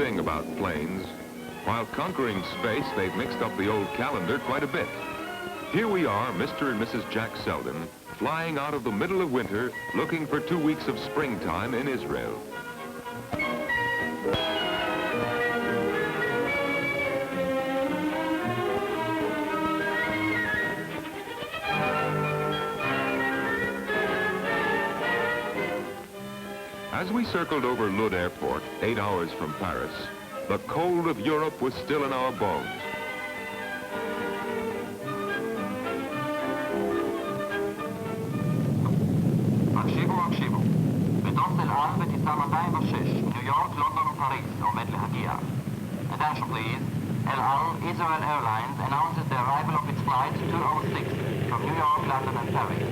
thing about planes. While conquering space, they've mixed up the old calendar quite a bit. Here we are, Mr. and Mrs. Jack Selden, flying out of the middle of winter, looking for 2 weeks of springtime in Israel. As we circled over Lod Airport, 8 hours from Paris, the cold of Europe was still in our bones. הקשיבו. מטוס אל על בטיסה 206, ניו יורק, לונדון ופריז, עומד להגיע. Attention please. El Al, Israel Airlines announces the arrival of its flight 206 from New York, London and Paris.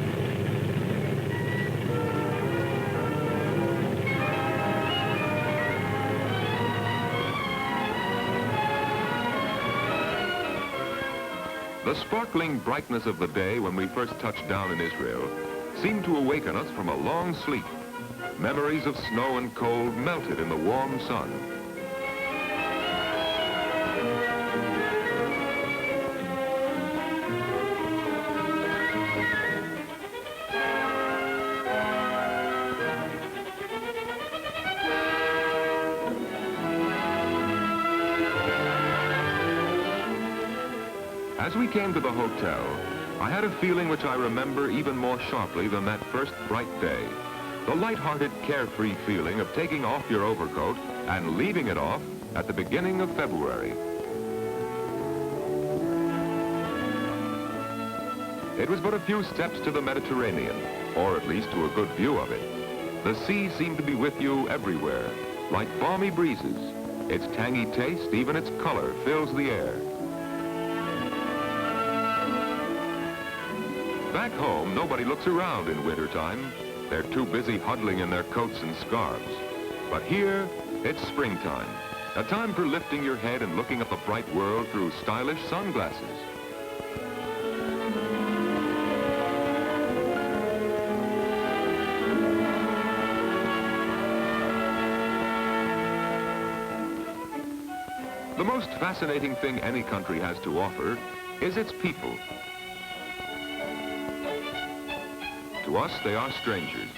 The sparkling brightness of the day when we first touched down in Israel seemed to awaken us from a long sleep. Memories of snow and cold melted in the warm sun. As we came to the hotel, I had a feeling which I remember even more sharply than that first bright day. The light-hearted, carefree feeling of taking off your overcoat and leaving it off at the beginning of February. It was but a few steps to the Mediterranean, or at least to a good view of it. The sea seemed to be with you everywhere, like balmy breezes. Its tangy taste, even its color, fills the air. Back home, nobody looks around in wintertime. They're too busy huddling in their coats and scarves. But here, it's springtime, a time for lifting your head and looking at the bright world through stylish sunglasses. The most fascinating thing any country has to offer is its people. To us, they are strangers,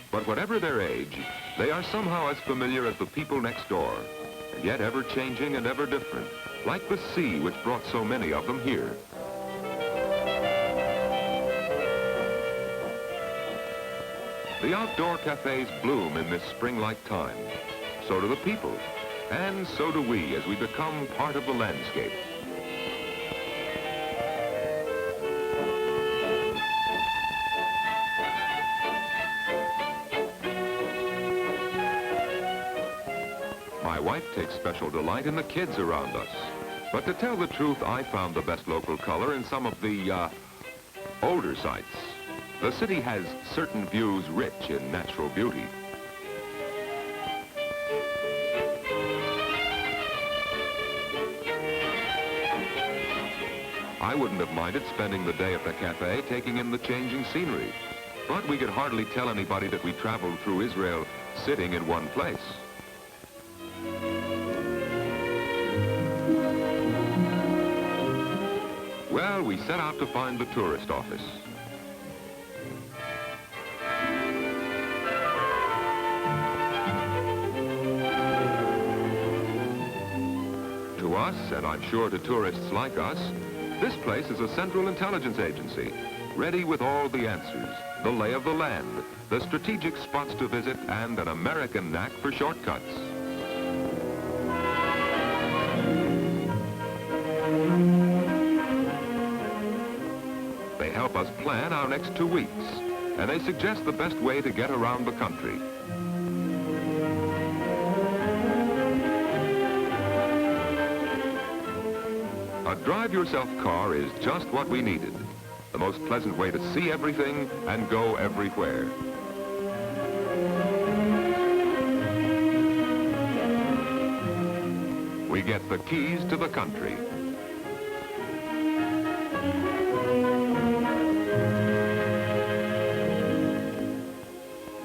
but whatever their age, they are somehow as familiar as the people next door, and yet ever-changing and ever-different, like the sea which brought so many of them here. The outdoor cafes bloom in this spring-like time. So do the people, and so do we as we become part of the landscape. My wife takes special delight in the kids around us. But to tell the truth, I found the best local color in some of the, older sites. The city has certain views rich in natural beauty. I wouldn't have minded spending the day at the cafe, taking in the changing scenery. But we could hardly tell anybody that we traveled through Israel sitting in one place. Well, we set out to find the tourist office. To us, and I'm sure to tourists like us, this place is a central intelligence agency, ready with all the answers, the lay of the land, the strategic spots to visit, and an American knack for shortcuts. They help us plan our next 2 weeks, and they suggest the best way to get around the country. A drive-yourself car is just what we needed. The most pleasant way to see everything and go everywhere. We get the keys to the country.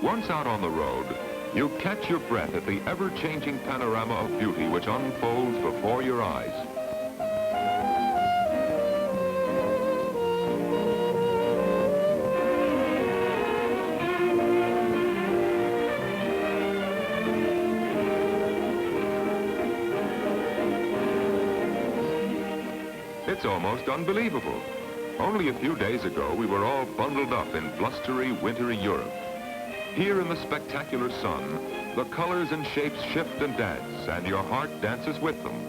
Once out on the road, You catch your breath at the ever-changing panorama of beauty which unfolds before your eyes. It's almost unbelievable. Only a few days ago, we were all bundled up in blustery, wintry Europe. Here in the spectacular sun, the colors and shapes shift and dance, and your heart dances with them.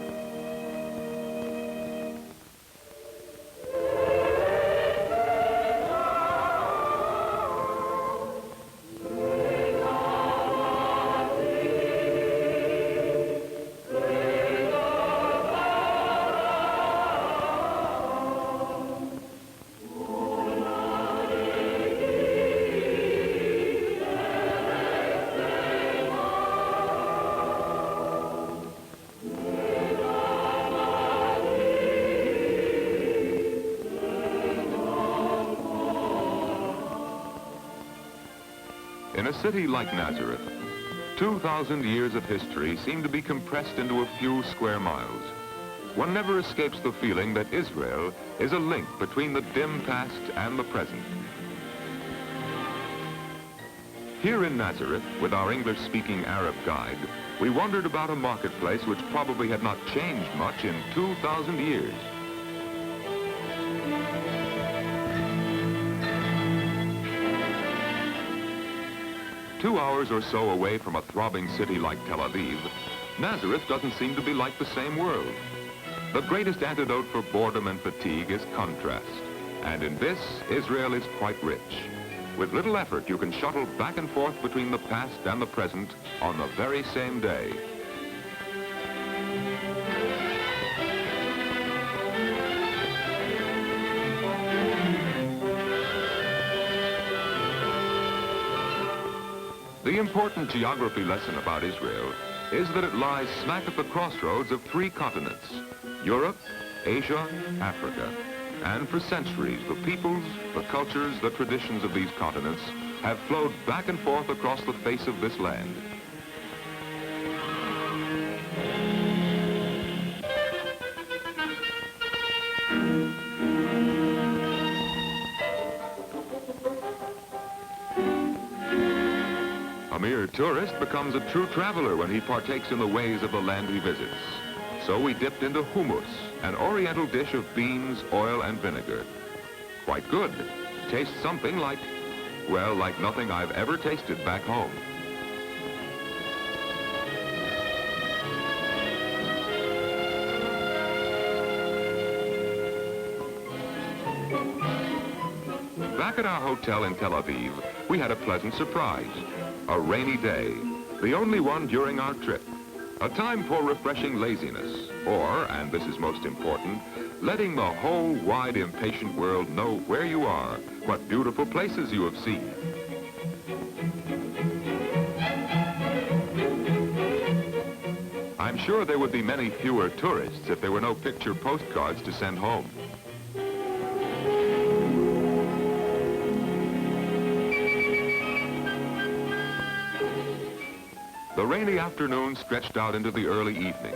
In a city like Nazareth, 2,000 years of history seem to be compressed into a few square miles. One never escapes the feeling that Israel is a link between the dim past and the present. Here in Nazareth, with our English-speaking Arab guide, we wandered about a marketplace which probably had not changed much in 2,000 years. Two hours or so away from a throbbing city like Tel Aviv, Nazareth doesn't seem to be like the same world. The greatest antidote for boredom and fatigue is contrast, and in this, Israel is quite rich. With little effort, you can shuttle back and forth between the past and the present on the very same day. The important geography lesson about Israel is that it lies smack at the crossroads of three continents: Europe, Asia, Africa. And for centuries, the peoples, the cultures, the traditions of these continents have flowed back and forth across the face of this land. A mere tourist becomes a true traveler when he partakes in the ways of the land he visits. So we dipped into hummus, an oriental dish of beans, oil, and vinegar. Quite good. Tastes something like, well, like nothing I've ever tasted back home. Back at our hotel in Tel Aviv, we had a pleasant surprise. A rainy day, the only one during our trip. A time for refreshing laziness, or, and this is most important, letting the whole wide, impatient world know where you are, what beautiful places you have seen. I'm sure there would be many fewer tourists if there were no picture postcards to send home. The rainy afternoon stretched out into the early evening,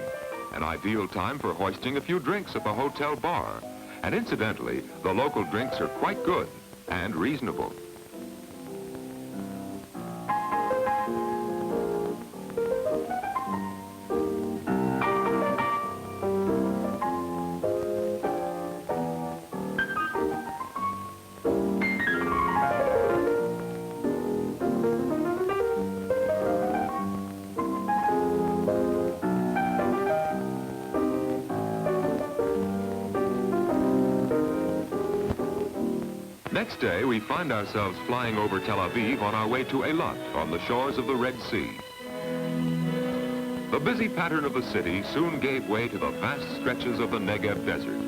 an ideal time for hoisting a few drinks at the hotel bar. And incidentally, the local drinks are quite good and reasonable. Next day, we find ourselves flying over Tel Aviv on our way to Eilat, on the shores of the Red Sea. The busy pattern of the city soon gave way to the vast stretches of the Negev desert.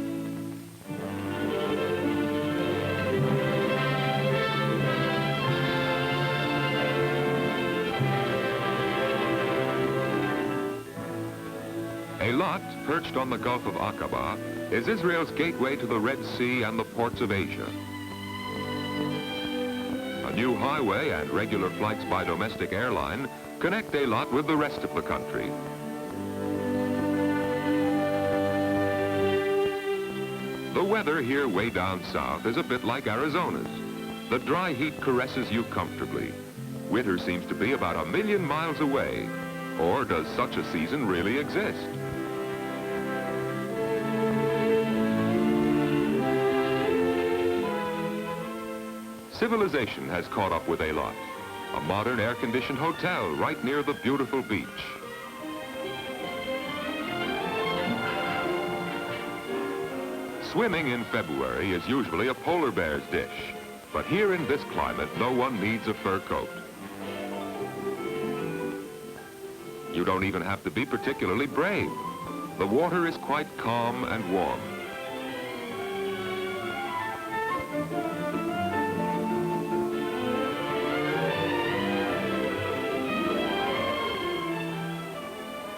Eilat, perched on the Gulf of Aqaba, is Israel's gateway to the Red Sea and the ports of Asia. A new highway and regular flights by domestic airline Connect Eilat with the rest of the country. The weather here way down south is a bit like Arizona's. The dry heat caresses you comfortably. Winter seems to be about 1,000,000 miles away. Or does such a season really exist? Civilization has caught up with Eilat, a modern air-conditioned hotel right near the beautiful beach. Swimming in February is usually a polar bear's dish, but here in this climate, no one needs a fur coat. You don't even have to be particularly brave. The water is quite calm and warm.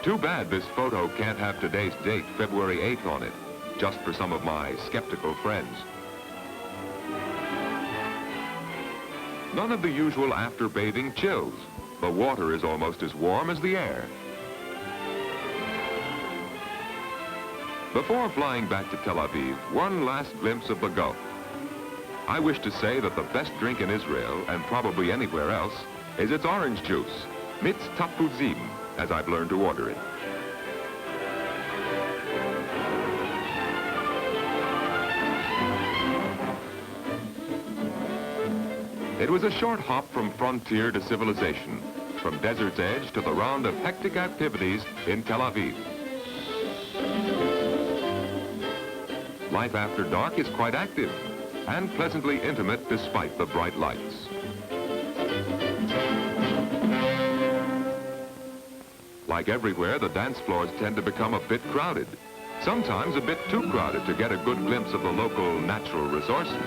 Too bad this photo can't have today's date, February 8th, on it, just for some of my skeptical friends. None of the usual after-bathing chills. The water is almost as warm as the air. Before flying back to Tel Aviv, one last glimpse of the Gulf. I wish to say that the best drink in Israel, and probably anywhere else, is its orange juice, mitz tapuzim, as I've learned to order it. It was a short hop from frontier to civilization, from desert's edge to the round of hectic activities in Tel Aviv. Life after dark is quite active and pleasantly intimate despite the bright lights. Like everywhere, the dance floors tend to become a bit crowded, sometimes a bit too crowded to get a good glimpse of the local natural resources.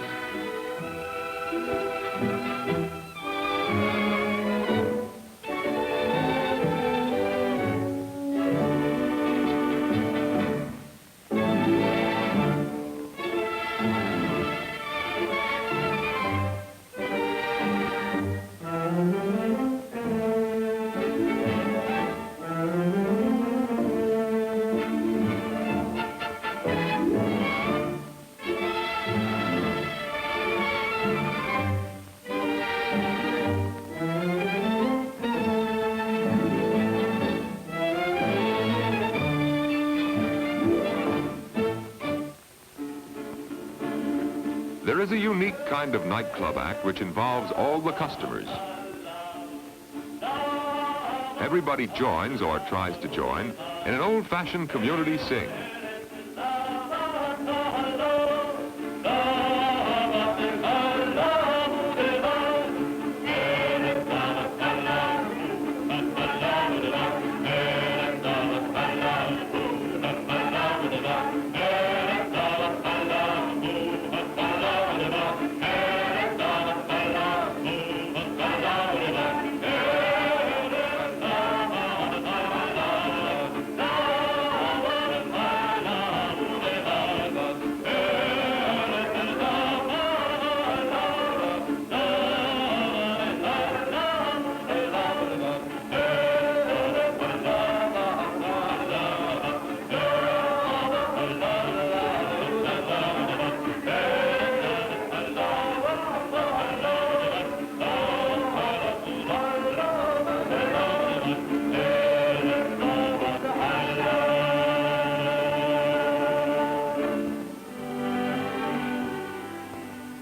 There is a unique kind of nightclub act which involves all the customers. Everybody joins, or tries to join, in an old-fashioned community sing.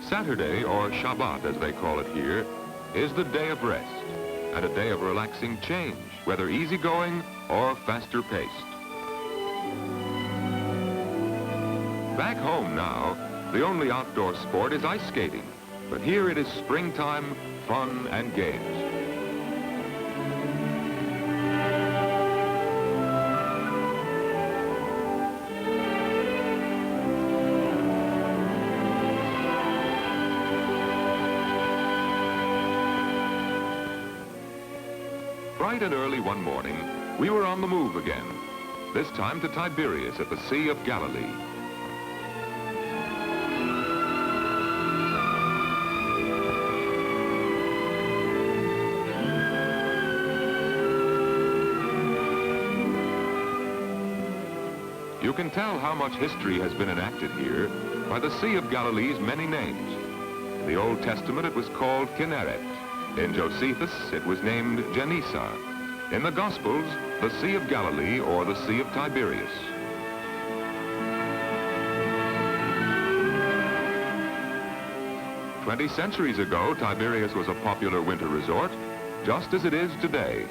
Saturday, or Shabbat as they call it here, is the day of rest and a day of relaxing change, whether easygoing or faster paced. Back home now, the only outdoor sport is ice skating, but here it is springtime, fun and games. Bright and early one morning, we were on the move again, this time to Tiberias at the Sea of Galilee. You can tell how much history has been enacted here by the Sea of Galilee's many names. In the Old Testament, it was called Culinary. In Josephus, it was named Genesa. In the Gospels, the Sea of Galilee or the Sea of Tiberias. "20 centuries ago, Tiberias was a popular winter resort, just as it is today.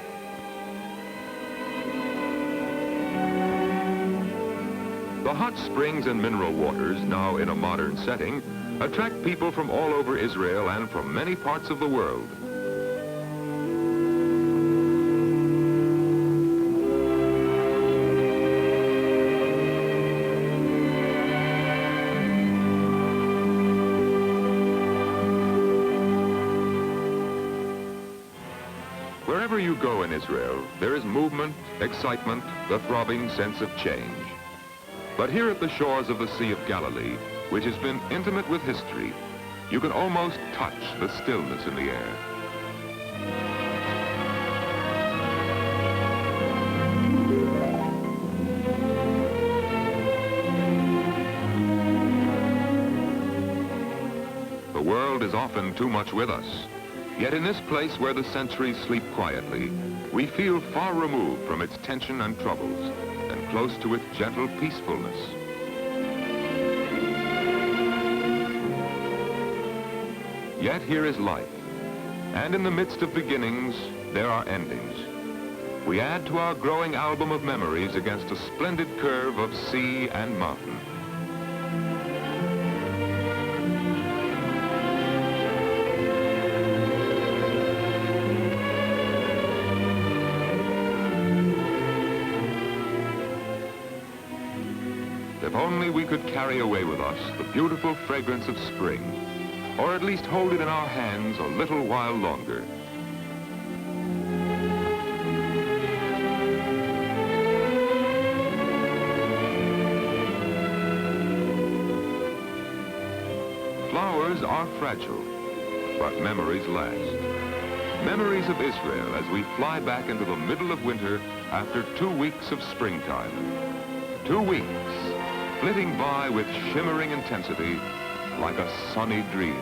The hot springs and mineral waters, now in a modern setting, attract people from all over Israel and from many parts of the world. Wherever you go in Israel, there is movement, excitement, the throbbing sense of change. But here at the shores of the Sea of Galilee, which has been intimate with history, you can almost touch the stillness in the air. The world is often too much with us. Yet in this place where the centuries sleep quietly, we feel far removed from its tension and troubles, and close to its gentle peacefulness. Yet here is life, and in the midst of beginnings, there are endings. We add to our growing album of memories against a splendid curve of sea and mountain. If only we could carry away with us the beautiful fragrance of spring, or at least hold it in our hands a little while longer. Flowers are fragile, but memories last. Memories of Israel as we fly back into the middle of winter after 2 weeks of springtime. 2 weeks, flitting by with shimmering intensity like a sunny dream.